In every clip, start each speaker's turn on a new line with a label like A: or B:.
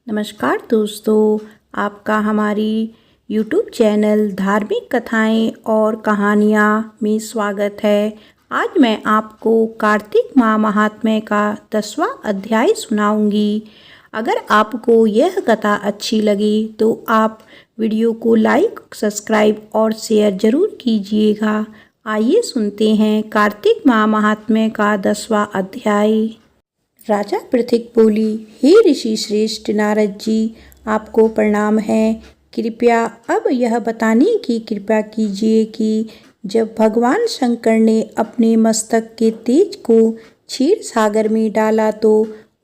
A: नमस्कार दोस्तों, आपका हमारी YouTube चैनल धार्मिक कथाएं और कहानियाँ में स्वागत है। आज मैं आपको कार्तिक माह महात्म्य का 10वां अध्याय सुनाऊंगी। अगर आपको यह कथा अच्छी लगे तो आप वीडियो को लाइक, सब्सक्राइब और शेयर ज़रूर कीजिएगा। आइए सुनते हैं कार्तिक माह महात्म्य का 10वां अध्याय। राजा पृथिक बोली, हे ऋषि श्रेष्ठ नारद जी, आपको प्रणाम है। कृपया अब यह बताने की कृपा कीजिए कि जब भगवान शंकर ने अपने मस्तक के तेज को क्षीर सागर में डाला तो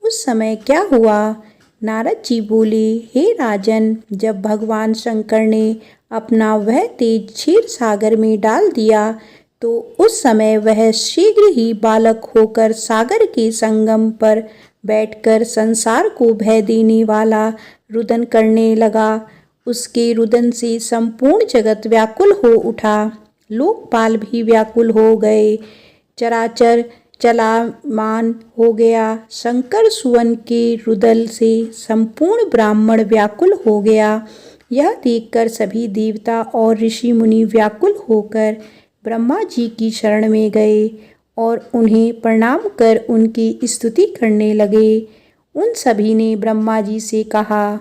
A: उस समय क्या हुआ? नारद जी बोले, हे राजन, जब भगवान शंकर ने अपना वह तेज क्षीर सागर में डाल दिया तो उस समय वह शीघ्र ही बालक होकर सागर के संगम पर बैठकर संसार को भय देने वाला रुदन करने लगा। उसके रुदन से संपूर्ण जगत व्याकुल हो उठा, लोकपाल भी व्याकुल हो गए, चराचर चलामान हो गया। शंकर सुवन के रुदन से संपूर्ण ब्राह्मण व्याकुल हो गया। यह देखकर सभी देवता और ऋषि मुनि व्याकुल होकर ब्रह्मा जी की शरण में गए और उन्हें प्रणाम कर उनकी स्तुति करने लगे। उन सभी ने ब्रह्मा जी से कहा,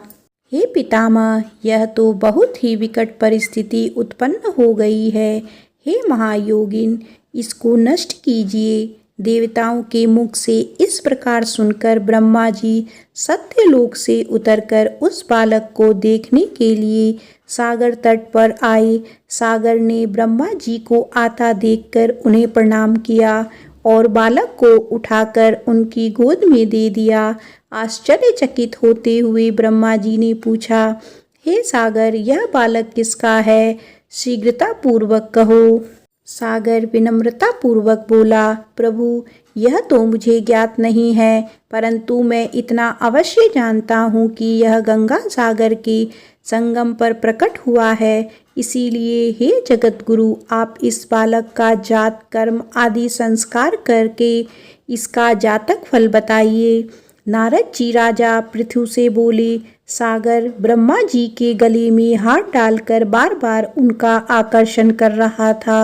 A: हे पितामह, यह तो बहुत ही विकट परिस्थिति उत्पन्न हो गई है। हे महायोगिन, इसको नष्ट कीजिए। देवताओं के मुख से इस प्रकार सुनकर ब्रह्मा जी सत्यलोक से उतरकर उस बालक को देखने के लिए सागर तट पर आए। सागर ने ब्रह्मा जी को आता देखकर उन्हें प्रणाम किया और बालक को उठाकर उनकी गोद में दे दिया। आश्चर्यचकित होते हुए ब्रह्मा जी ने पूछा, हे सागर, यह बालक किसका है? शीघ्रता पूर्वक कहो। सागर विनम्रता पूर्वक बोला, प्रभु, यह तो मुझे ज्ञात नहीं है, परंतु मैं इतना अवश्य जानता हूँ कि यह गंगा सागर के संगम पर प्रकट हुआ है। इसीलिए हे जगत गुरु, आप इस बालक का जात कर्म आदि संस्कार करके इसका जातक फल बताइए। नारद जी राजा पृथु से बोले, सागर ब्रह्मा जी के गले में हाथ डालकर बार बार उनका आकर्षण कर रहा था।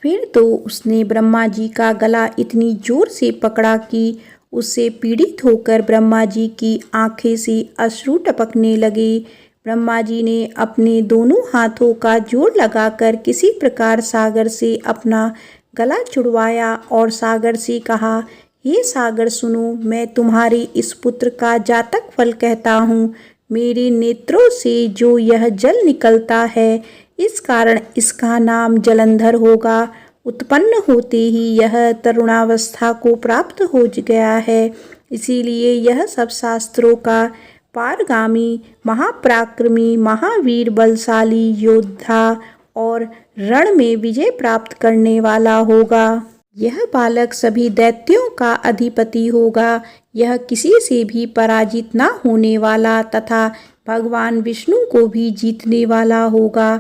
A: फिर तो उसने ब्रह्मा जी का गला इतनी जोर से पकड़ा कि उससे पीड़ित होकर ब्रह्मा जी की आंखें से अश्रु टपकने लगे। ब्रह्मा जी ने अपने दोनों हाथों का जोर लगाकर किसी प्रकार सागर से अपना गला छुड़वाया और सागर से कहा, हे सागर सुनो, मैं तुम्हारे इस पुत्र का जातक फल कहता हूँ। मेरे नेत्रों से जो यह जल निकलता है, इस कारण इसका नाम जलंधर होगा। उत्पन्न होते ही यह तरुणावस्था को प्राप्त हो गया है, इसीलिए यह सब शास्त्रों का पारगामी, महापराक्रमी, महावीर, बलशाली योद्धा और रण में विजय प्राप्त करने वाला होगा। यह बालक सभी दैत्यों का अधिपति होगा। यह किसी से भी पराजित न होने वाला तथा भगवान विष्णु को भी जीतने वाला होगा।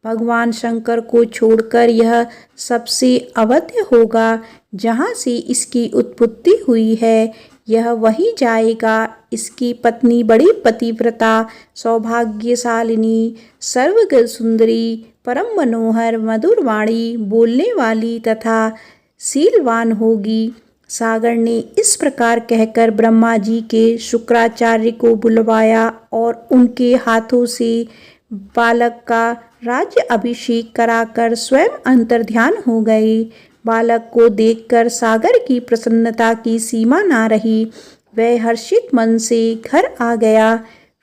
A: भगवान शंकर को छोड़कर यह सबसे अवध्य होगा। जहाँ से इसकी उत्पत्ति हुई है, यह वहीं जाएगा। इसकी पत्नी बड़ी पतिव्रता, सौभाग्यशालिनी, सर्वगल सुंदरी, परम मनोहर, मधुर वाणी बोलने वाली तथा शीलवान होगी। सागर ने इस प्रकार कहकर ब्रह्मा जी के शुक्राचार्य को बुलवाया और उनके हाथों से बालक का राज्य अभिषेक कराकर स्वयं अंतर्ध्यान हो गए। बालक को देखकर सागर की प्रसन्नता की सीमा ना रही। वह हर्षित मन से घर आ गया।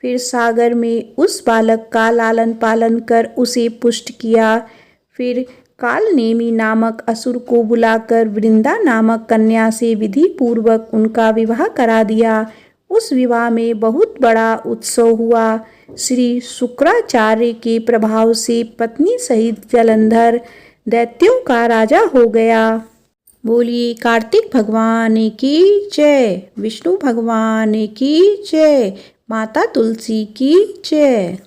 A: फिर सागर में उस बालक का लालन पालन कर उसे पुष्ट किया। फिर कालनेमी नामक असुर को बुलाकर वृंदा नामक कन्या से विधि पूर्वक उनका विवाह करा दिया। उस विवाह में बहुत बड़ा उत्सव हुआ। श्री शुक्राचार्य के प्रभाव से पत्नी सहित जलंधर दैत्यों का राजा हो गया। बोलिए कार्तिक भगवान की जय, विष्णु भगवान की जय, माता तुलसी की जय।